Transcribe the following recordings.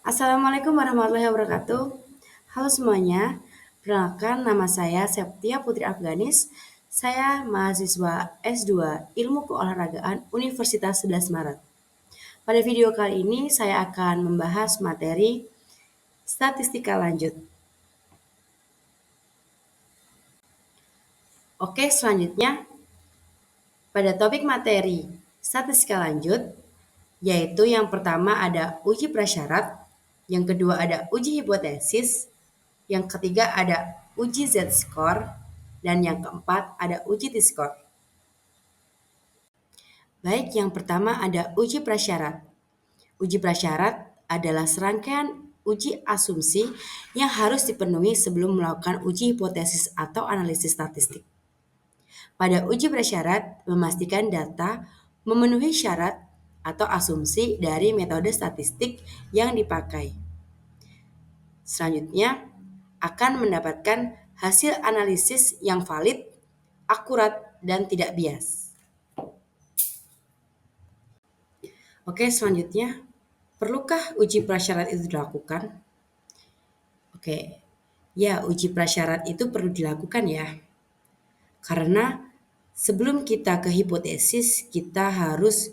Assalamualaikum warahmatullahi wabarakatuh. Halo semuanya, perkenalkan nama saya Septia Putri Afganis. Saya mahasiswa S2 Ilmu Keolahragaan Universitas 11 Maret. Pada video kali ini saya akan membahas materi statistika lanjut. Oke, selanjutnya pada topik materi statistika lanjut, yaitu yang pertama ada uji prasyarat, yang kedua ada uji hipotesis, yang ketiga ada uji Z-score, dan yang keempat ada uji T-score. Baik, yang pertama ada uji prasyarat. Uji prasyarat adalah serangkaian uji asumsi yang harus dipenuhi sebelum melakukan uji hipotesis atau analisis statistik. Pada uji prasyarat, memastikan data memenuhi syarat atau asumsi dari metode statistik yang dipakai. Selanjutnya, akan mendapatkan hasil analisis yang valid, akurat, dan tidak bias. Oke, selanjutnya, perlukah uji prasyarat itu dilakukan? Oke, ya uji prasyarat itu perlu dilakukan ya. Karena sebelum kita ke hipotesis, kita harus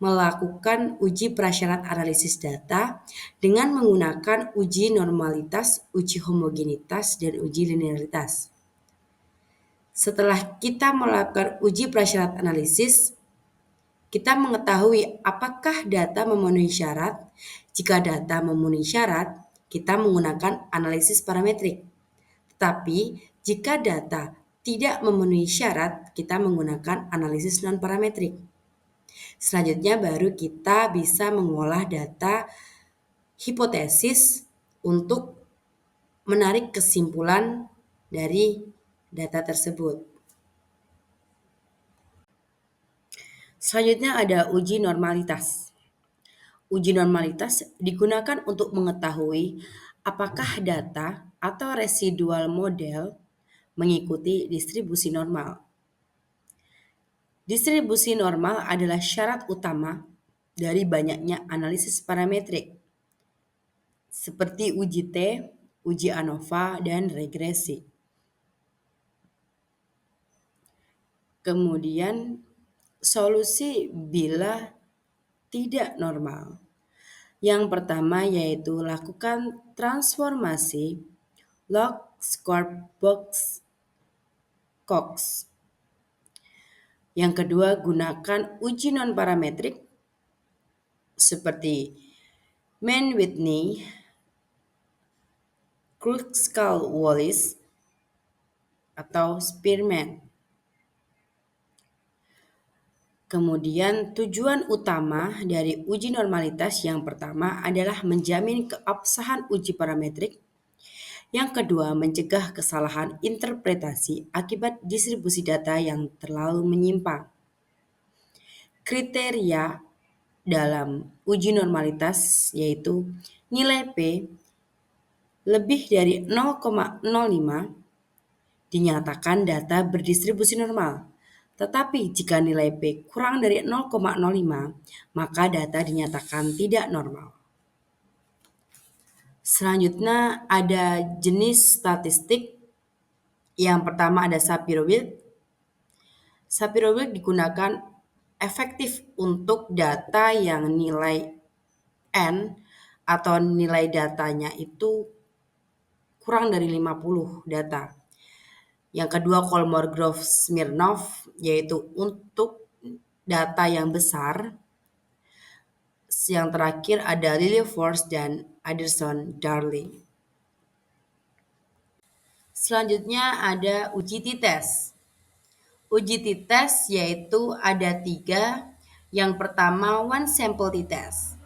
melakukan uji prasyarat analisis data dengan menggunakan uji normalitas, uji homogenitas, dan uji linearitas. Setelah kita melakukan uji prasyarat analisis, kita mengetahui apakah data memenuhi syarat. Jika data memenuhi syarat, kita menggunakan analisis parametrik. Tetapi jika data tidak memenuhi syarat, kita menggunakan analisis non-parametrik. Selanjutnya baru kita bisa mengolah data hipotesis untuk menarik kesimpulan dari data tersebut. Selanjutnya ada uji normalitas. Uji normalitas digunakan untuk mengetahui apakah data atau residual model mengikuti distribusi normal. Distribusi normal adalah syarat utama dari banyaknya analisis parametrik, seperti uji T, uji ANOVA, dan regresi. Kemudian, solusi bila tidak normal. Yang pertama yaitu lakukan transformasi log square box Cox. Yang kedua, gunakan uji non-parametrik seperti Mann-Whitney, Kruskal-Wallis, atau Spearman. Kemudian tujuan utama dari uji normalitas yang pertama adalah menjamin keabsahan uji parametrik. Yang kedua, mencegah kesalahan interpretasi akibat distribusi data yang terlalu menyimpang. Kriteria dalam uji normalitas yaitu nilai P lebih dari 0,05 dinyatakan data berdistribusi normal. Tetapi jika nilai P kurang dari 0,05, maka data dinyatakan tidak normal. Selanjutnya ada jenis statistik. Yang pertama ada Shapiro-Wilk. Shapiro-Wilk digunakan efektif untuk data yang nilai N atau nilai datanya itu kurang dari 50 data. Yang kedua Kolmogorov-Smirnov yaitu untuk data yang besar. Yang terakhir ada Lilliefors dan Anderson-Darling. Selanjutnya ada uji t-test. Uji t-test yaitu ada 3. Yang pertama one sample t-test.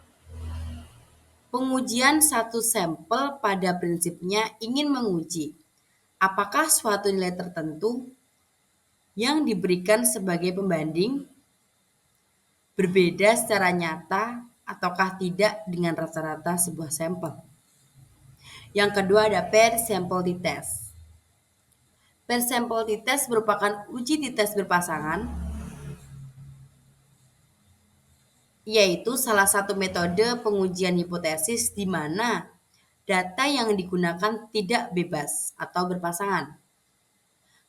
Pengujian satu sampel pada prinsipnya ingin menguji apakah suatu nilai tertentu yang diberikan sebagai pembanding berbeda secara nyata ataukah tidak dengan rata-rata sebuah sampel. Yang kedua ada pair sample t-test. Pair sample t-test merupakan uji t-test berpasangan yaitu salah satu metode pengujian hipotesis di mana data yang digunakan tidak bebas atau berpasangan.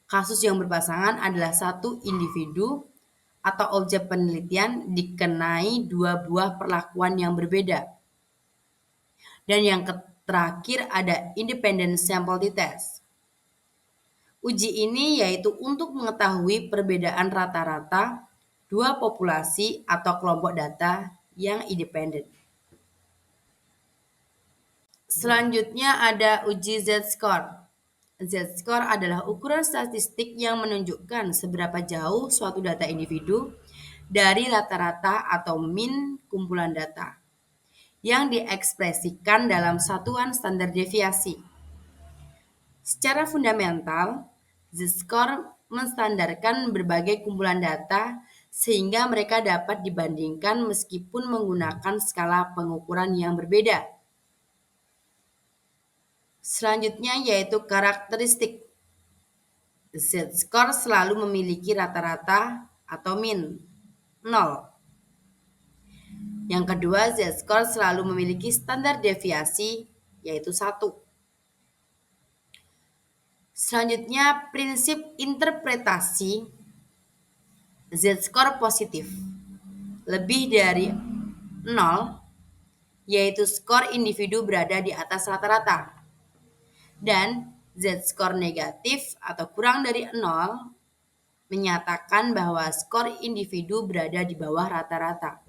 Kasus yang berpasangan adalah satu individu atau objek penelitian dikenai dua buah perlakuan yang berbeda. Dan yang terakhir ada independent sample test. Uji ini yaitu untuk mengetahui perbedaan rata-rata dua populasi atau kelompok data yang independen. Selanjutnya ada uji Z-score. Z-score adalah ukuran statistik yang menunjukkan seberapa jauh suatu data individu dari rata-rata atau min kumpulan data yang diekspresikan dalam satuan standar deviasi. Secara fundamental, Z-score menstandarkan berbagai kumpulan data sehingga mereka dapat dibandingkan meskipun menggunakan skala pengukuran yang berbeda. Selanjutnya yaitu karakteristik. Z-score selalu memiliki rata-rata atau min 0. Yang kedua, Z-score selalu memiliki standar deviasi yaitu 1. Selanjutnya, prinsip interpretasi Z-score positif lebih dari 0, yaitu skor individu berada di atas rata-rata. Dan Z-score negatif atau kurang dari 0 menyatakan bahwa skor individu berada di bawah rata-rata.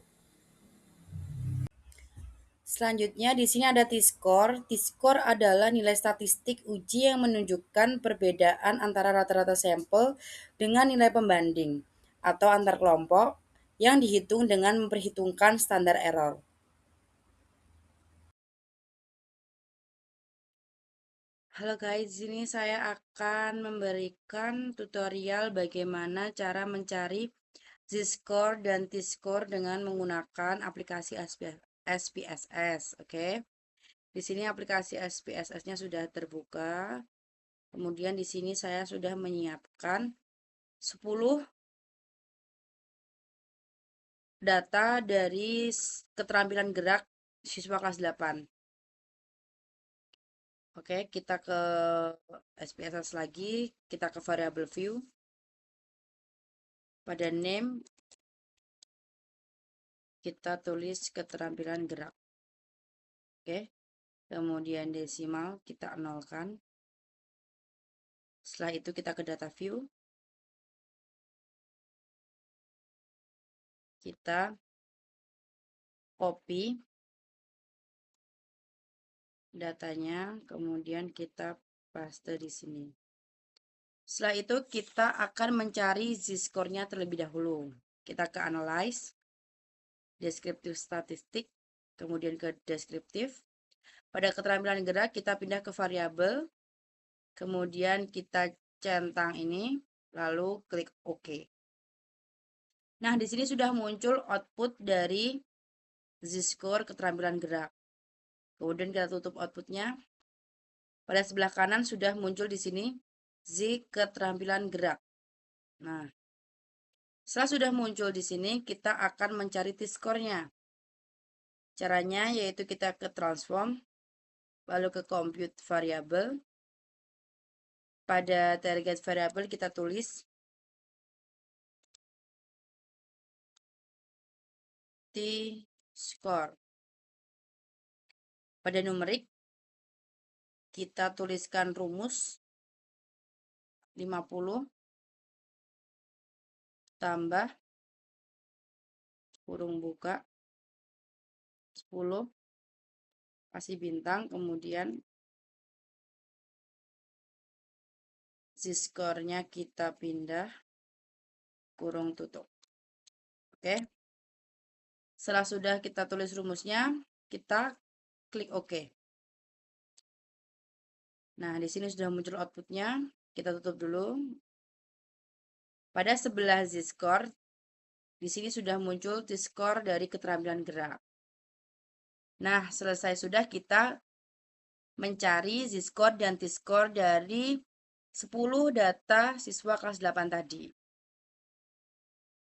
Selanjutnya di sini ada T-score. T-score adalah nilai statistik uji yang menunjukkan perbedaan antara rata-rata sampel dengan nilai pembanding atau antar kelompok yang dihitung dengan memperhitungkan standar error. Halo guys, di sini saya akan memberikan tutorial bagaimana cara mencari Z-score dan T-score dengan menggunakan aplikasi SPSS. Oke. Di sini aplikasi SPSS-nya sudah terbuka. Kemudian di sini saya sudah menyiapkan 10 data dari keterampilan gerak siswa kelas 8. Oke, kita ke SPSS lagi, kita ke variable view. Pada name kita tulis keterampilan gerak. Oke. Kemudian desimal kita nolkan. Setelah itu kita ke data view. Kita copy datanya, kemudian kita paste di sini. Setelah itu kita akan mencari Z-score-nya terlebih dahulu. Kita ke analyze, descriptive statistik, kemudian ke deskriptif. Pada keterampilan gerak kita pindah ke variabel, kemudian kita centang ini, lalu klik OK. Nah, di sini sudah muncul output dari Z-score keterampilan gerak. Kemudian kita tutup outputnya. Pada sebelah kanan sudah muncul di sini Z keterampilan gerak. Nah, setelah sudah muncul di sini, kita akan mencari T-score-nya. Caranya yaitu kita ke transform, lalu ke compute variable. Pada target variable kita tulis T-score. Pada numerik kita tuliskan rumus 50 tambah kurung buka 10 kasih bintang, kemudian Z-score-nya kita pindah kurung tutup. Oke. Setelah sudah kita tulis rumusnya, kita klik OK. Nah, di sini sudah muncul outputnya. Kita tutup dulu. Pada sebelah Z-score, di sini sudah muncul T-score dari keterampilan gerak. Nah, selesai sudah kita mencari Z-score dan T-score dari 10 data siswa kelas 8 tadi.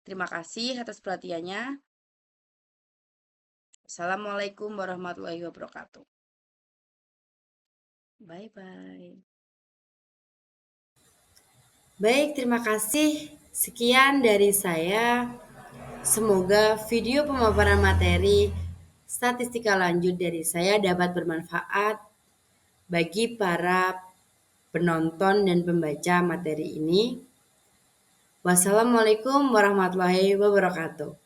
Terima kasih atas perhatiannya. Assalamualaikum warahmatullahi wabarakatuh. Bye bye. Baik, terima kasih. Sekian dari saya. Semoga video pemaparan materi statistika lanjut dari saya dapat bermanfaat bagi para penonton dan pembaca materi ini. Wassalamualaikum warahmatullahi wabarakatuh.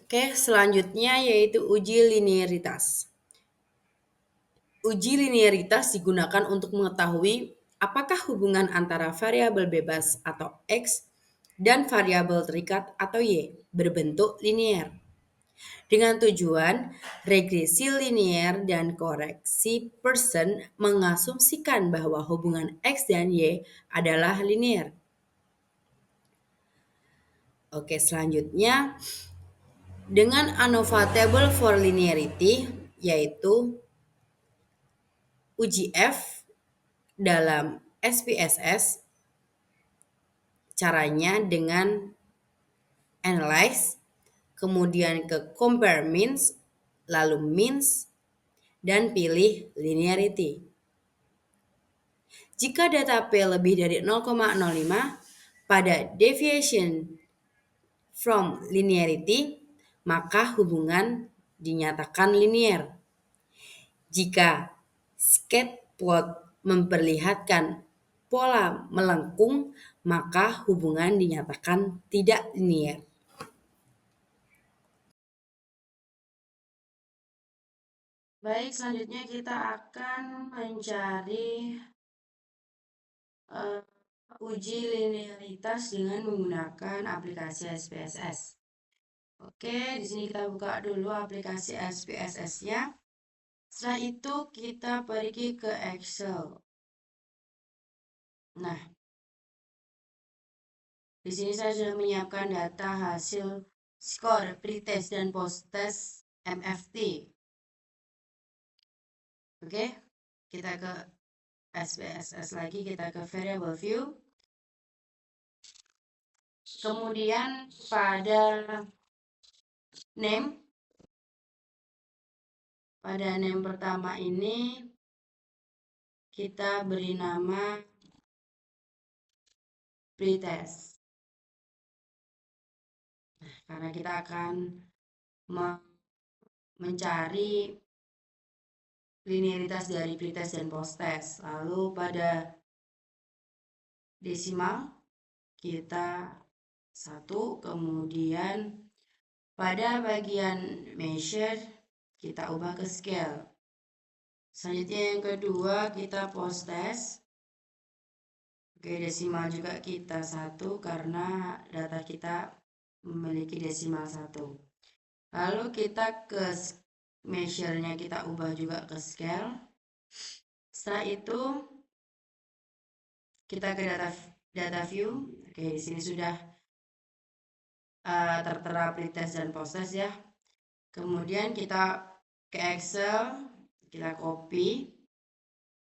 Oke, selanjutnya yaitu uji linearitas. Uji linearitas digunakan untuk mengetahui apakah hubungan antara variabel bebas atau X dan variabel terikat atau Y berbentuk linear. Dengan tujuan regresi linear dan koreksi Pearson mengasumsikan bahwa hubungan X dan Y adalah linear. Oke, selanjutnya dengan ANOVA table for linearity yaitu uji F dalam SPSS. Caranya dengan analyze, kemudian ke compare means, lalu means, dan pilih linearity. Jika data P lebih dari 0,05 pada deviation from linearity, maka hubungan dinyatakan linear. Jika scatter plot memperlihatkan pola melengkung, maka hubungan dinyatakan tidak linear. Baik, selanjutnya kita akan mencari uji linearitas dengan menggunakan aplikasi SPSS. Oke, di sini kita buka dulu aplikasi SPSS-nya. Setelah itu kita pergi ke Excel. Nah, di sini saya sudah menyiapkan data hasil skor pretest dan posttest MFT. Oke, kita ke SPSS lagi, kita ke variable view. Kemudian pada name pertama ini kita beri nama pretest. Karena kita akan mencari linearitas dari pretest dan posttest. Lalu pada desimal kita 1, kemudian pada bagian measure kita ubah ke scale. Selanjutnya yang kedua kita posttest. Oke, desimal juga kita 1 karena data kita memiliki desimal 1. Lalu kita ke measure-nya kita ubah juga ke scale. Setelah itu kita ke data view. Oke, di sini sudah tertera pretest dan posttest ya. Kemudian kita ke Excel, kita copy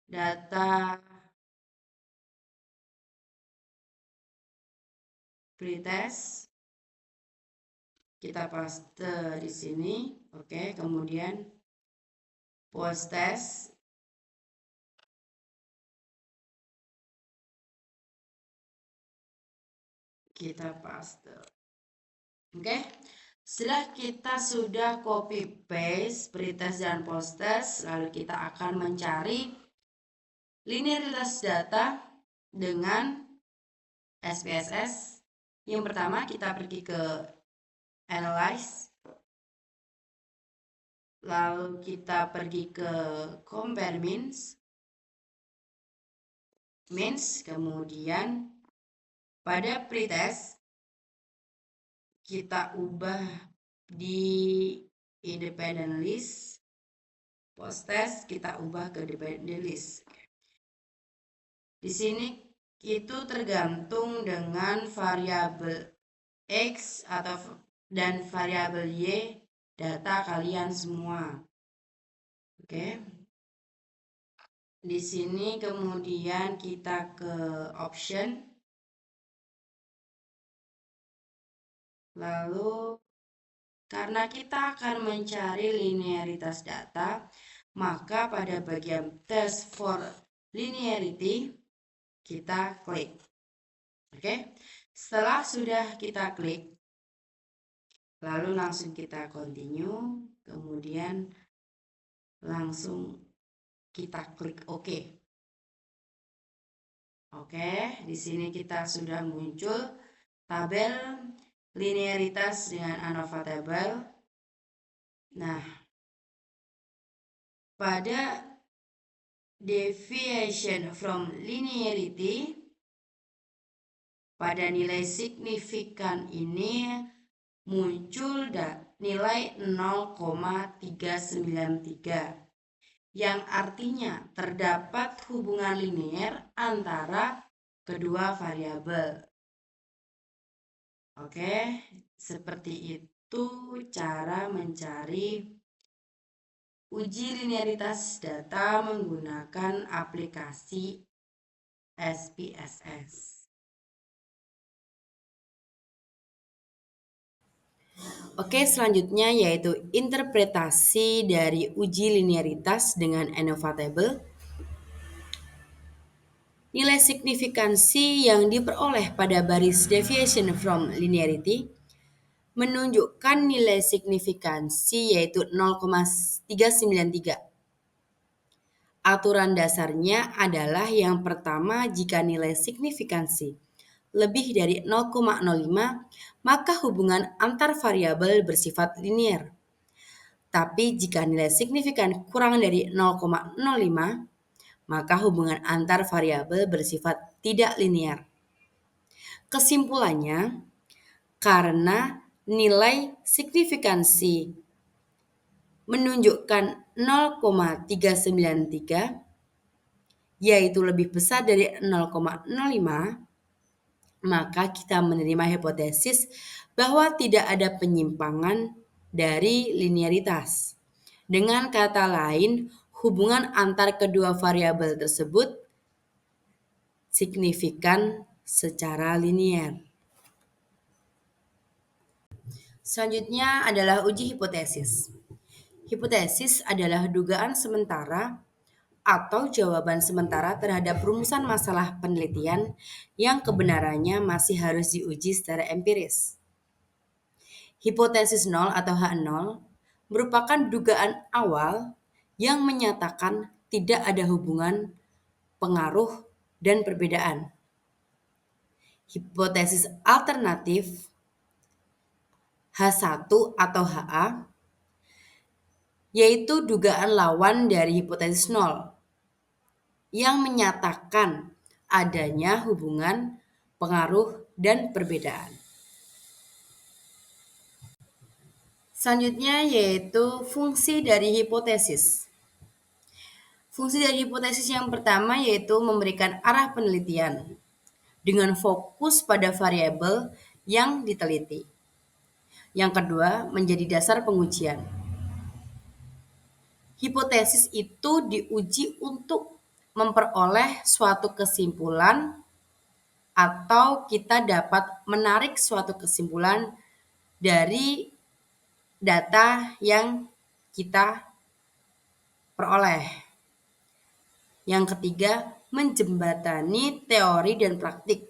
data pretest, kita paste di sini. Oke, kemudian posttest kita paste. Oke, setelah kita sudah copy paste pretest dan posttest, lalu kita akan mencari linearitas data dengan SPSS. Yang pertama kita pergi ke analyze, lalu kita pergi ke compare means, kemudian pada pretest kita ubah di independent list, posttest kita ubah ke dependent list. Di sini itu tergantung dengan variabel X dan variabel Y data kalian semua. Oke. Di sini kemudian kita ke option. Lalu Karena kita akan mencari linearitas data, maka pada bagian test for linearity kita klik. Oke, setelah sudah kita klik, lalu langsung kita continue, kemudian langsung kita klik OK. Oke, di sini kita sudah muncul tabel linearitas dengan ANOVA table. Nah, pada deviation from linearity, pada nilai signifikan ini muncul nilai 0,393 yang artinya terdapat hubungan linear antara kedua variabel. Oke, seperti itu cara mencari uji linearitas data menggunakan aplikasi SPSS. Oke, selanjutnya yaitu interpretasi dari uji linearitas dengan ANOVA table. Nilai signifikansi yang diperoleh pada baris deviation from linearity menunjukkan nilai signifikansi yaitu 0,393. Aturan dasarnya adalah yang pertama, jika nilai signifikansi lebih dari 0,05, maka hubungan antar variabel bersifat linear. Tapi jika nilai signifikan kurang dari 0,05, maka hubungan antar variabel bersifat tidak linear. Kesimpulannya, karena nilai signifikansi menunjukkan 0,393, yaitu lebih besar dari 0,05, maka kita menerima hipotesis bahwa tidak ada penyimpangan dari linearitas. Dengan kata lain, hubungan antar kedua variabel tersebut signifikan secara linear. Selanjutnya adalah uji hipotesis. Hipotesis adalah dugaan sementara atau jawaban sementara terhadap rumusan masalah penelitian yang kebenarannya masih harus diuji secara empiris. Hipotesis nol atau H0 merupakan dugaan awal yang menyatakan tidak ada hubungan pengaruh dan perbedaan. Hipotesis alternatif H1 atau HA yaitu dugaan lawan dari hipotesis nol yang menyatakan adanya hubungan pengaruh dan perbedaan. Selanjutnya yaitu fungsi dari hipotesis. Fungsi dari hipotesis yang pertama yaitu memberikan arah penelitian dengan fokus pada variabel yang diteliti. Yang kedua, menjadi dasar pengujian. Hipotesis itu diuji untuk memperoleh suatu kesimpulan atau kita dapat menarik suatu kesimpulan dari data yang kita peroleh. Yang ketiga, menjembatani teori dan praktik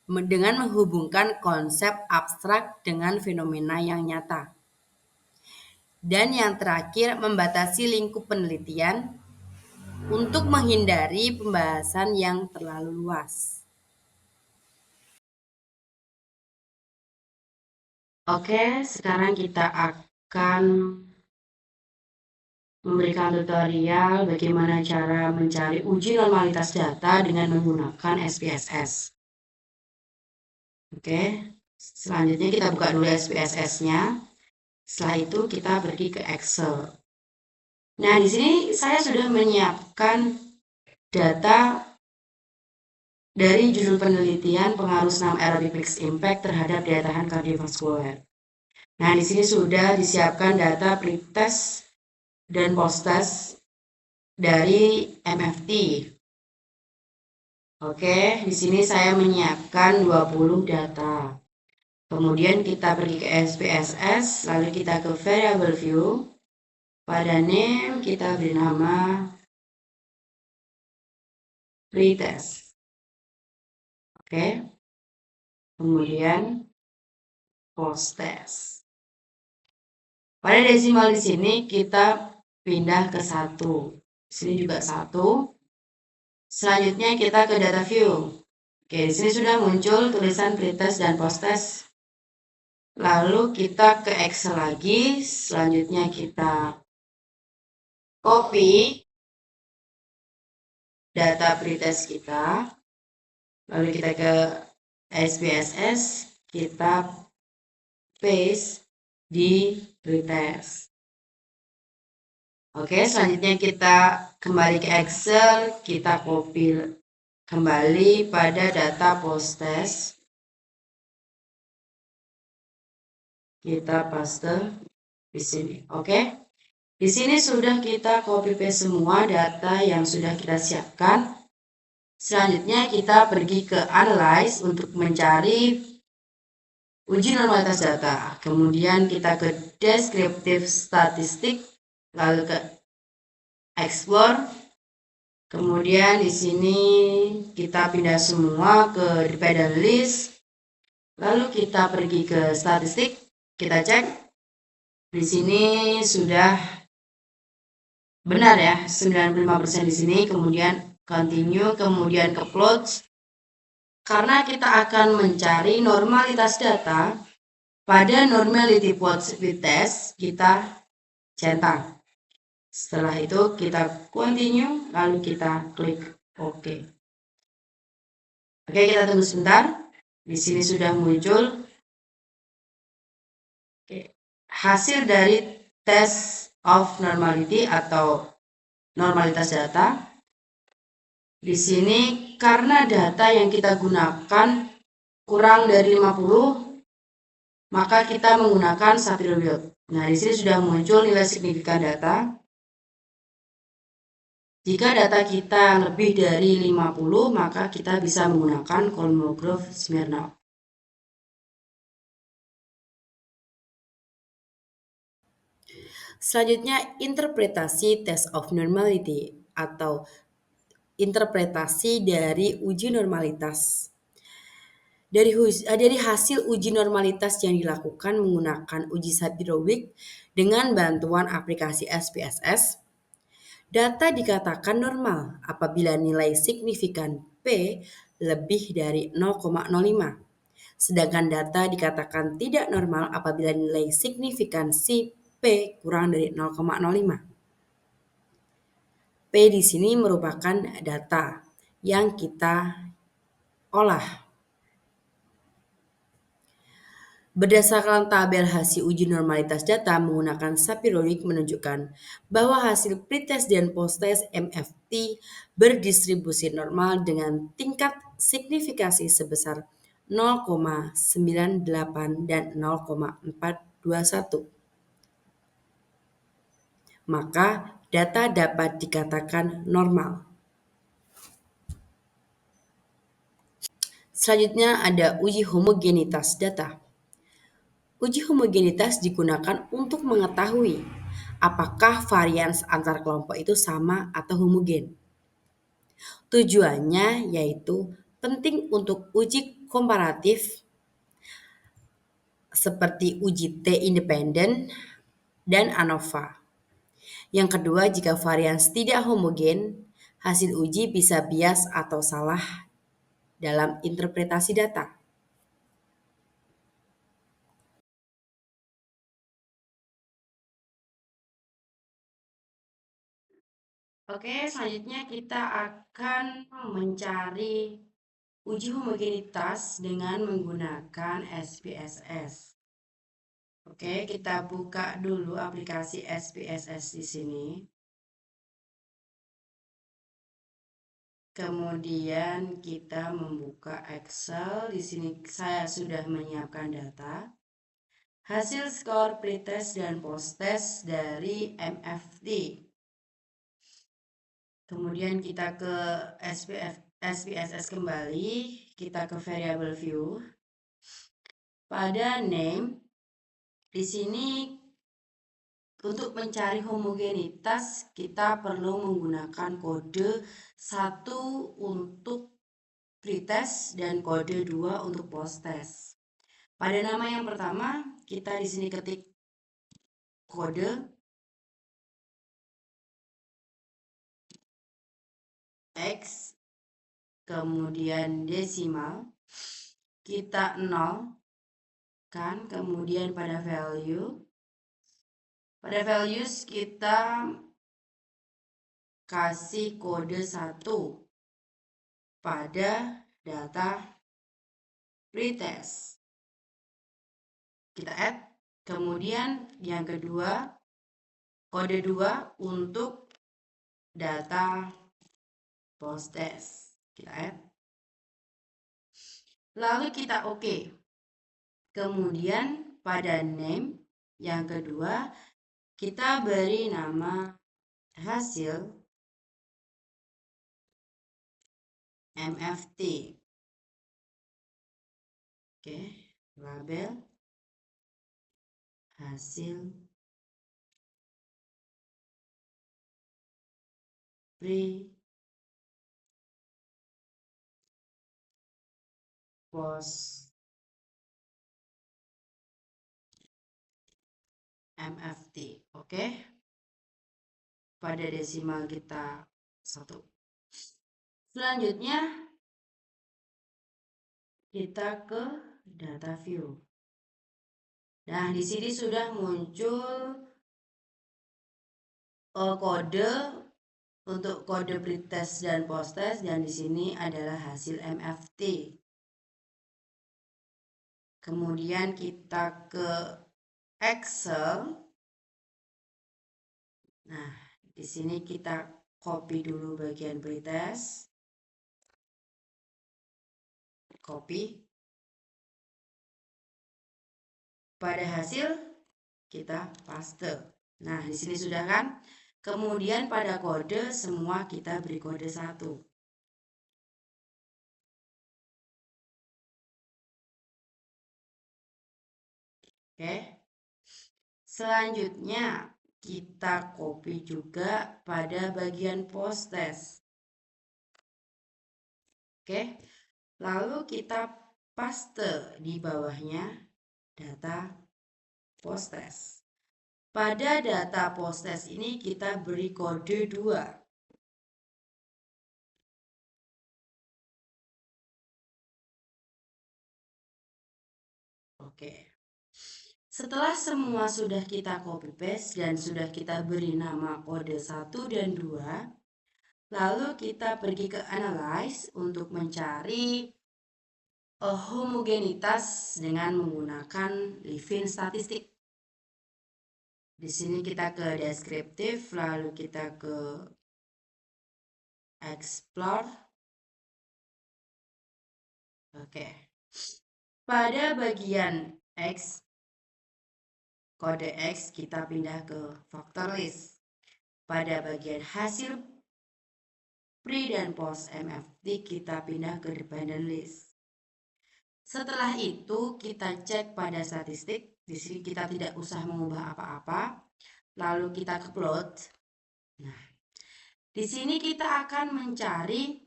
dengan menghubungkan konsep abstrak dengan fenomena yang nyata. Dan yang terakhir, membatasi lingkup penelitian untuk menghindari pembahasan yang terlalu luas. Oke, sekarang kita akan memberikan tutorial bagaimana cara mencari uji normalitas data dengan menggunakan SPSS. Oke, selanjutnya kita buka dulu SPSS-nya. Setelah itu kita pergi ke Excel. Nah, di sini saya sudah menyiapkan data dari judul penelitian pengaruh senam aerobik mixed impact terhadap daya tahan kardiovaskular. Nah, di sini sudah disiapkan data pretest dan post-test dari MFT. Oke, di sini saya menyiapkan 20 data. Kemudian kita pergi ke SPSS, lalu kita ke variable view. Pada name kita beri nama pretest. Oke. Kemudian post test. Pada desimal di sini kita pindah ke 1. Sini juga 1. Selanjutnya kita ke data view. Oke, di sini sudah muncul tulisan pretest dan post test. Lalu kita ke Excel lagi. Selanjutnya kita copy data pretest kita. Lalu kita ke SPSS, kita paste di pretest. Oke, selanjutnya kita kembali ke Excel, kita copy kembali pada data post test. Kita paste di sini. Oke. Di sini sudah kita copy paste semua data yang sudah kita siapkan. Selanjutnya kita pergi ke analyze untuk mencari uji normalitas data. Kemudian kita ke descriptive statistik, lalu ke explore. Kemudian di sini kita pindah semua ke dependent list. Lalu kita pergi ke statistik, kita cek. Di sini sudah benar ya, 95% di sini. Kemudian continue, kemudian ke plot. Karena kita akan mencari normalitas data, pada normality plot speed test kita centang. Setelah itu kita continue, lalu kita klik OK. Oke, kita tunggu sebentar. Di sini sudah muncul hasil dari test of normality atau normalitas data. Di sini karena data yang kita gunakan kurang dari 50, maka kita menggunakan Shapiro Wilk. Nah, di sini sudah muncul nilai signifikan data. Jika data kita lebih dari 50, maka kita bisa menggunakan Kolmogorov-Smirnov. Selanjutnya, interpretasi test of normality atau interpretasi dari uji normalitas. Dari hasil uji normalitas yang dilakukan menggunakan uji Shapiro-Wilk dengan bantuan aplikasi SPSS, data dikatakan normal apabila nilai signifikan P lebih dari 0,05. Sedangkan data dikatakan tidak normal apabila nilai signifikansi P kurang dari 0,05. P di sini merupakan data yang kita olah. Berdasarkan tabel hasil uji normalitas data menggunakan Shapiro-Wilk menunjukkan bahwa hasil pretest dan post-test MFT berdistribusi normal dengan tingkat signifikasi sebesar 0,98 dan 0,421. Maka data dapat dikatakan normal. Selanjutnya ada uji homogenitas data. Uji homogenitas digunakan untuk mengetahui apakah varians antar kelompok itu sama atau homogen. Tujuannya yaitu penting untuk uji komparatif seperti uji T independen dan ANOVA. Yang kedua, jika varians tidak homogen, hasil uji bisa bias atau salah dalam interpretasi data. Oke, selanjutnya kita akan mencari uji homogenitas dengan menggunakan SPSS. Oke, kita buka dulu aplikasi SPSS di sini. Kemudian kita membuka Excel. Di sini saya sudah menyiapkan data. Hasil skor pretest dan post-test dari MFT. Kemudian kita ke SPSS kembali, kita ke variable view. pada name, di sini untuk mencari homogenitas kita perlu menggunakan kode 1 untuk pretest dan kode 2 untuk posttest. Pada nama yang pertama, kita di sini ketik kode X, kemudian desimal, kita 0, kan, kemudian pada values kita kasih kode 1 pada data pretest. Kita add, kemudian yang kedua kode 2 untuk data posttest. Kita add. Lalu kita oke. Kemudian pada name yang kedua kita beri nama hasil MFT. Oke, label hasil pre post MFT. Oke, pada desimal kita 1. Selanjutnya kita ke data view. Nah, di sini sudah muncul kode untuk kode pretest dan posttest, dan di sini adalah hasil MFT. Kemudian kita ke Excel. Nah, di sini kita copy dulu bagian pretest. Copy. Pada hasil kita paste. Nah, di sini sudah kan? Kemudian pada kode semua kita beri kode 1. Oke. Selanjutnya kita copy juga pada bagian posttest. Oke. Lalu kita paste di bawahnya data posttest. Pada data posttest ini kita beri kode 2. Oke. Setelah semua sudah kita copy paste dan sudah kita beri nama kode 1 dan 2, lalu kita pergi ke analyze untuk mencari homogenitas dengan menggunakan Levin statistik. Di sini kita ke deskriptif, lalu kita ke explore. Oke. Pada bagian X, kode X kita pindah ke factor list. Pada bagian hasil pre dan post MFT kita pindah ke dependent list. Setelah itu kita cek pada statistik. Di sini kita tidak usah mengubah apa-apa. Lalu kita ke plot. Nah, di sini kita akan mencari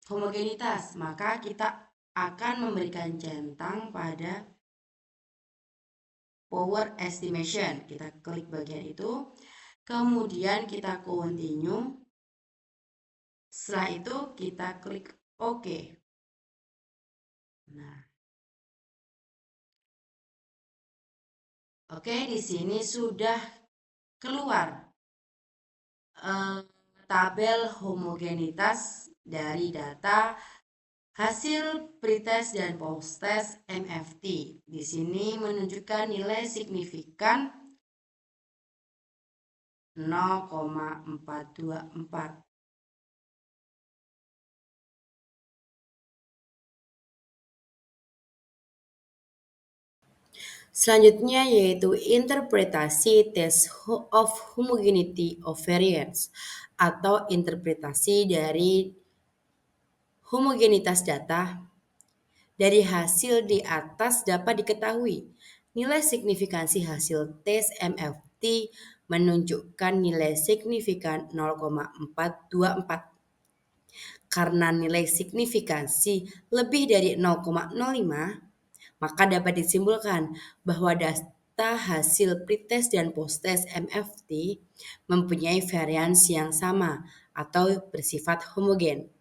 homogenitas. Maka kita akan memberikan centang pada power estimation. Kita klik bagian itu. Kemudian kita continue. Setelah itu kita klik OK. Nah, oke, di sini sudah keluar tabel homogenitas dari data hasil pretest dan posttest MFT. Di sini menunjukkan nilai signifikan 0,424. Selanjutnya yaitu interpretasi test of homogeneity of variance atau interpretasi dari homogenitas data Dari hasil di atas dapat diketahui, nilai signifikansi hasil tes MFT menunjukkan nilai signifikan 0,424. Karena nilai signifikansi lebih dari 0,05, maka dapat disimpulkan bahwa data hasil pretest dan posttest MFT mempunyai varians yang sama atau bersifat homogen.